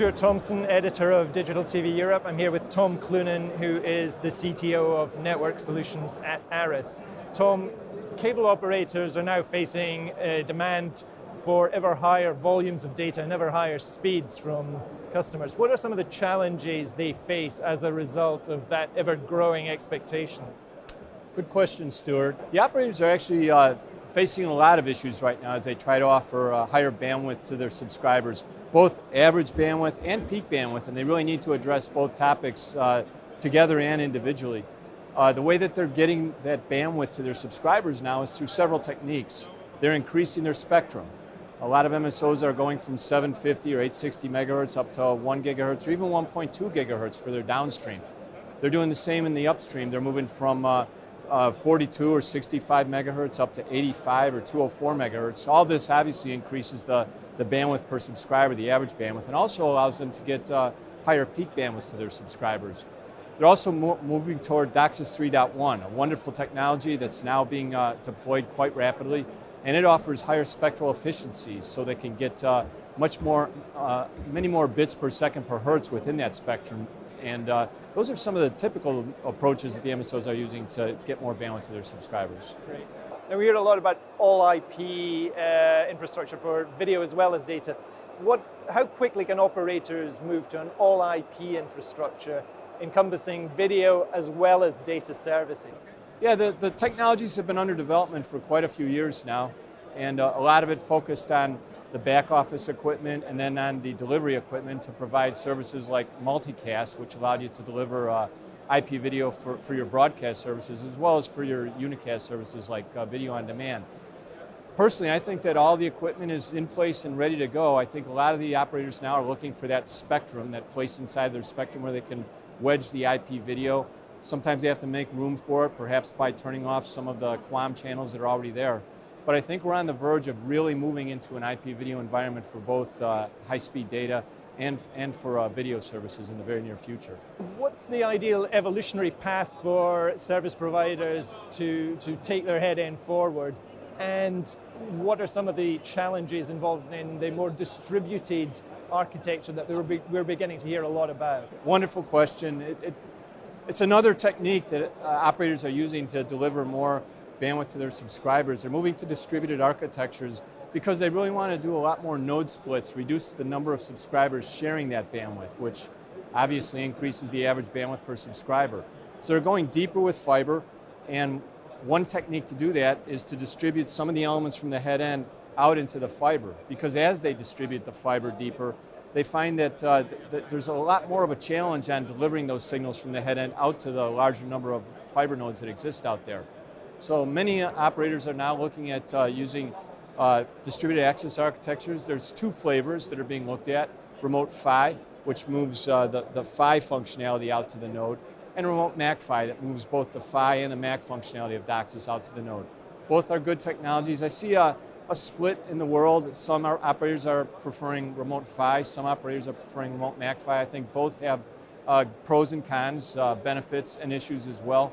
Stuart Thompson, editor of Digital TV Europe. I'm here with Tom Cloonan, who is the CTO of Network Solutions at ARRIS. Tom, cable operators are now facing a demand for ever higher volumes of data and ever higher speeds from customers. What are some of the challenges they face as a result of that ever-growing expectation? Good question, Stuart. The operators are actually facing a lot of issues right now as they try to offer higher bandwidth to their subscribers, both average bandwidth and peak bandwidth, and they really need to address both topics together and individually. The way that they're getting that bandwidth to their subscribers now is through several techniques. They're increasing their spectrum. A lot of MSOs are going from 750 or 860 megahertz up to 1 gigahertz or even 1.2 gigahertz for their downstream. They're doing the same in the upstream. They're moving from 42 or 65 megahertz up to 85 or 204 megahertz. All this obviously increases the bandwidth per subscriber, the average bandwidth, and also allows them to get higher peak bandwidth to their subscribers. They're also moving toward DOCSIS 3.1, a wonderful technology that's now being deployed quite rapidly, and it offers higher spectral efficiencies so they can get many more bits per second per hertz within that spectrum. And those are some of the typical approaches that the MSOs are using to get more bandwidth to their subscribers. Great. Now we hear a lot about all IP infrastructure for video as well as data. How quickly can operators move to an all IP infrastructure encompassing video as well as data servicing? Yeah, the technologies have been under development for quite a few years now, and a lot of it focused on the back office equipment and then on the delivery equipment to provide services like multicast, which allowed you to deliver IP video for your broadcast services as well as for your unicast services like video on demand. Personally, I think that all the equipment is in place and ready to go. I think a lot of the operators now are looking for that spectrum, that place inside their spectrum where they can wedge the IP video. Sometimes they have to make room for it, perhaps by turning off some of the QAM channels that are already there. But I think we're on the verge of really moving into an IP video environment for both high-speed data and for video services in the very near future. What's the ideal evolutionary path for service providers to take their head end forward? And what are some of the challenges involved in the more distributed architecture that we're beginning to hear a lot about? Wonderful question. It's another technique that operators are using to deliver more bandwidth to their subscribers. They're moving to distributed architectures because they really want to do a lot more node splits, reduce the number of subscribers sharing that bandwidth, which obviously increases the average bandwidth per subscriber. So they're going deeper with fiber, and one technique to do that is to distribute some of the elements from the head end out into the fiber, because as they distribute the fiber deeper, they find that there's a lot more of a challenge on delivering those signals from the head end out to the larger number of fiber nodes that exist out there. So many operators are now looking at using distributed access architectures. There's two flavors that are being looked at: remote PHY, which moves the PHY functionality out to the node, and remote MAC-PHY that moves both the PHY and the MAC functionality of DOCSIS out to the node. Both are good technologies. I see a split in the world. Some operators are preferring remote PHY, some operators are preferring remote MAC-PHY. I think both have pros and cons, benefits and issues as well.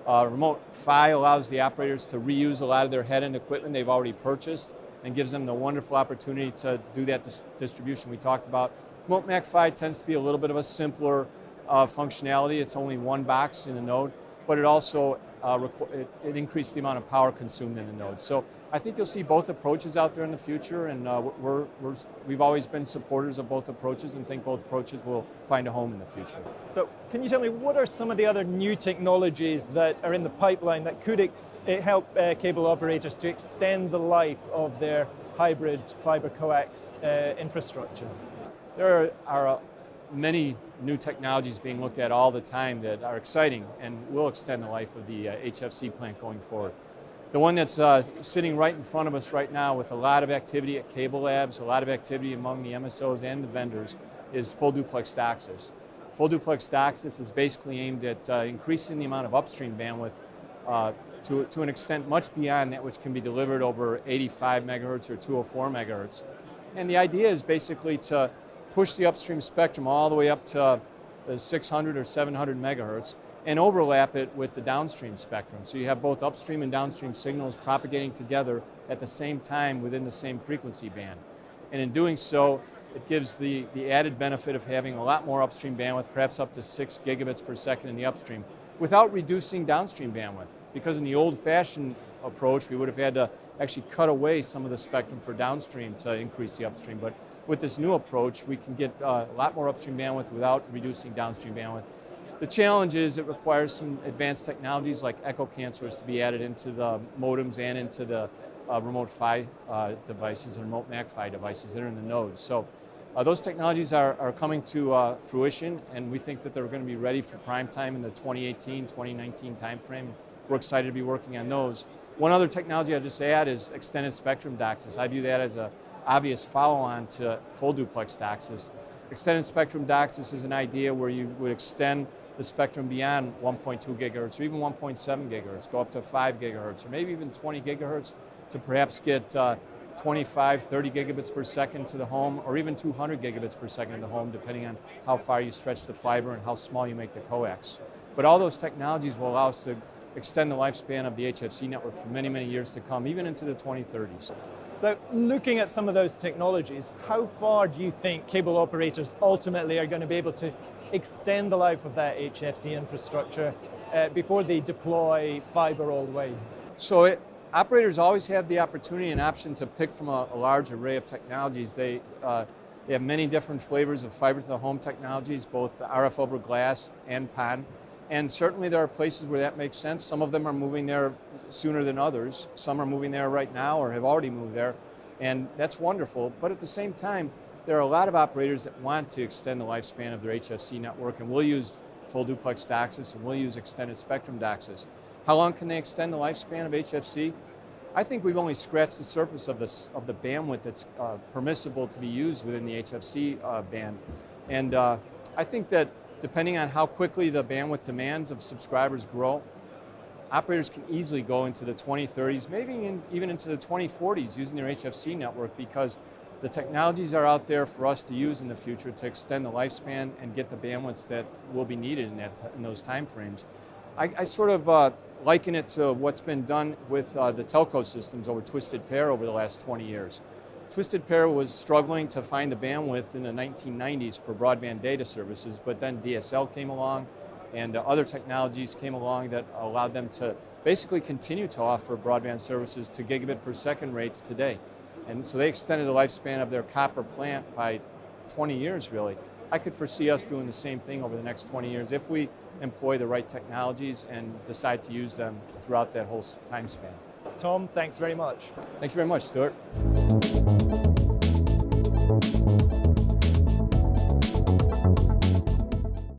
Remote PHY allows the operators to reuse a lot of their head-end equipment they've already purchased and gives them the wonderful opportunity to do that distribution we talked about. Remote MAC-PHY tends to be a little bit of a simpler functionality. It's only one box in the node, but it also it increased the amount of power consumed in the node. So I think you'll see both approaches out there in the future, and we've always been supporters of both approaches and think both approaches will find a home in the future. So can you tell me what are some of the other new technologies that are in the pipeline that could help cable operators to extend the life of their hybrid fiber coax infrastructure? There are many new technologies being looked at all the time that are exciting and will extend the life of the HFC plant going forward. The one that's sitting right in front of us right now with a lot of activity at cable labs, a lot of activity among the MSOs and the vendors, is full duplex DOCSIS. Full duplex DOCSIS is basically aimed at increasing the amount of upstream bandwidth to an extent much beyond that which can be delivered over 85 megahertz or 204 megahertz. And the idea is basically to push the upstream spectrum all the way up to 600 or 700 megahertz and overlap it with the downstream spectrum. So you have both upstream and downstream signals propagating together at the same time within the same frequency band. And in doing so, It gives the added benefit of having a lot more upstream bandwidth, perhaps up to 6 gigabits per second in the upstream, without reducing downstream bandwidth. Because in the old-fashioned approach, we would have had to actually cut away some of the spectrum for downstream to increase the upstream. But with this new approach, we can get a lot more upstream bandwidth without reducing downstream bandwidth. The challenge is it requires some advanced technologies like echo cancelers to be added into the modems and into the remote PHY devices and remote MAC-PHY devices that are in the nodes. So those technologies are coming to fruition, and we think that they're going to be ready for prime time in the 2018, 2019 timeframe. We're excited to be working on those. One other technology I'll just add is extended spectrum DOCSIS. I view that as an obvious follow-on to full duplex DOCSIS. Extended spectrum DOCSIS is an idea where you would extend the spectrum beyond 1.2 gigahertz or even 1.7 gigahertz, go up to 5 gigahertz or maybe even 20 gigahertz to perhaps get 25, 30 gigabits per second to the home, or even 200 gigabits per second to the home, depending on how far you stretch the fiber and how small you make the coax. But all those technologies will allow us to extend the lifespan of the HFC network for many, many years to come, even into the 2030s. So looking at some of those technologies, how far do you think cable operators ultimately are going to be able to extend the life of that HFC infrastructure before they deploy fiber all the way? So operators always have the opportunity and option to pick from a large array of technologies. They have many different flavors of fiber to the home technologies, both RF over glass and PON. And certainly there are places where that makes sense. Some of them are moving there sooner than others. Some are moving there right now or have already moved there. And that's wonderful. But at the same time, there are a lot of operators that want to extend the lifespan of their HFC network, and we'll use full duplex DOCSIS and we'll use extended spectrum DOCSIS. How long can they extend the lifespan of HFC? I think we've only scratched the surface of the bandwidth that's permissible to be used within the HFC band. And I think that depending on how quickly the bandwidth demands of subscribers grow, operators can easily go into the 2030s, maybe even into the 2040s using their HFC network, because the technologies are out there for us to use in the future to extend the lifespan and get the bandwidths that will be needed in those time frames. I sort of liken it to what's been done with the telco systems over Twisted Pair over the last 20 years. Twisted Pair was struggling to find the bandwidth in the 1990s for broadband data services, but then DSL came along and other technologies came along that allowed them to basically continue to offer broadband services to gigabit per second rates today. And so they extended the lifespan of their copper plant by 20 years, really. I could foresee us doing the same thing over the next 20 years if we employ the right technologies and decide to use them throughout that whole time span. Tom, thanks very much. Thank you very much, Stuart.